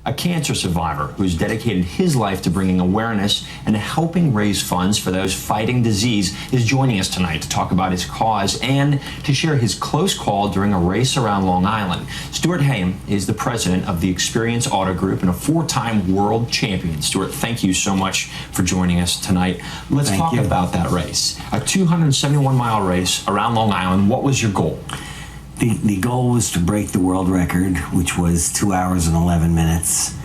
a cancer survivor who's dedicated his life to bringing awareness and helping raise funds for those fighting disease, is joining us tonight to talk about his cause and to share his close call during a race around Long Island. Stuart Hayim is the president of the Experience Auto Group and a four-time world champion. Stuart, thank you so much for joining us tonight. Let's talk about that race. A 271-mile race around Long Island. What was your goal? The goal was to break the world record, which was 2 hours and 11 minutes.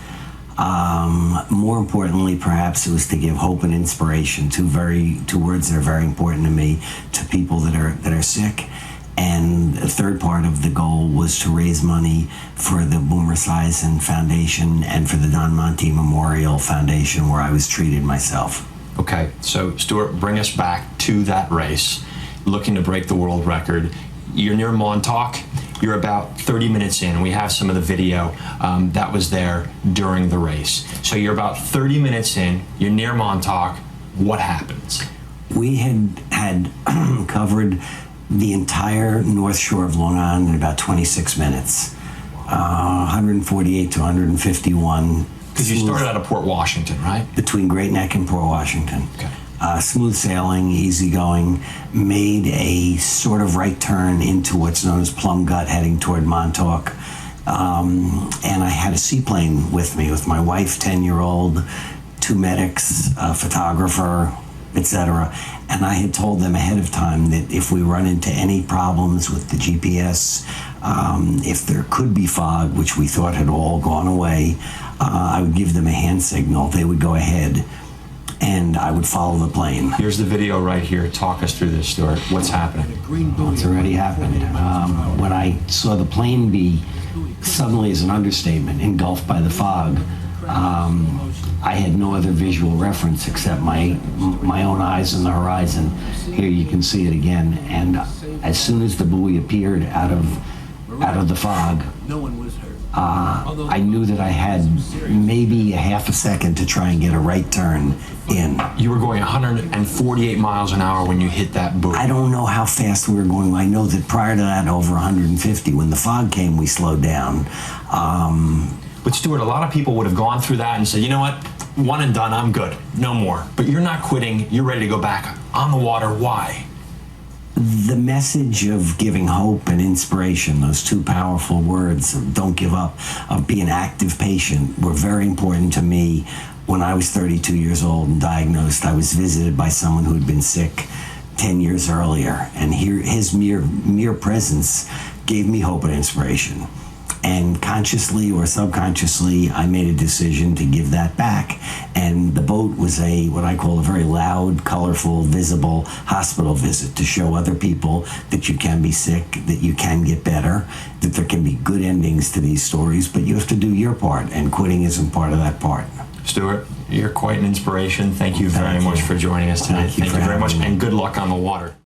More importantly, perhaps, it was to give hope and inspiration, two words that are very important to me, to people that are sick. And the third part of the goal was to raise money for the Boomer Esiason Foundation and for the Don Monte Memorial Foundation, where I was treated myself. Okay, so Stuart, bring us back to that race, looking to break the world record. You're near Montauk. You're about 30 minutes in. We have some of the video that was there during the race. So you're about 30 minutes in. You're near Montauk. What happens? We had covered the entire North Shore of Long Island in about 26 minutes. 148 to 151. Because you started out of Port Washington, right? Between Great Neck and Port Washington. Okay. Smooth sailing, easy going, made a sort of right turn into what's known as Plum Gut, heading toward Montauk. And I had a seaplane with me, with my wife, 10-year-old, two medics, a photographer, etc. And I had told them ahead of time that if we run into any problems with the GPS, if there could be fog, which we thought had all gone away, I would give them a hand signal. They would go ahead, and I would follow the plane. Here's the video right here. Talk us through this, Stuart. What's happening? It's already happened. When I saw the plane be suddenly, as an understatement, engulfed by the fog, I had no other visual reference except my own eyes on the horizon. Here you can see it again. And as soon as the buoy appeared out of the fog, no one was hurt. I knew that I had maybe a half a second to try and get a right turn in. You were going 148 miles an hour when you hit that buoy. I don't know how fast we were going. I know that prior to that, over 150. When the fog came, we slowed down. But Stuart, a lot of people would have gone through that and said, you know what, one and done, I'm good, no more. But you're not quitting, you're ready to go back on the water. Why? The message of giving hope and inspiration, those two powerful words, of don't give up, of be an active patient, were very important to me. When I was 32 years old and diagnosed, I was visited by someone who had been sick 10 years earlier, and his mere presence gave me hope and inspiration. And consciously or subconsciously, I made a decision to give that back. And the boat was what I call a very loud, colorful, visible hospital visit to show other people that you can be sick, that you can get better, that there can be good endings to these stories, but you have to do your part, and quitting isn't part of that part. Stuart, you're quite an inspiration. Thank you very much for joining us tonight. Thank you very much, and good luck on the water.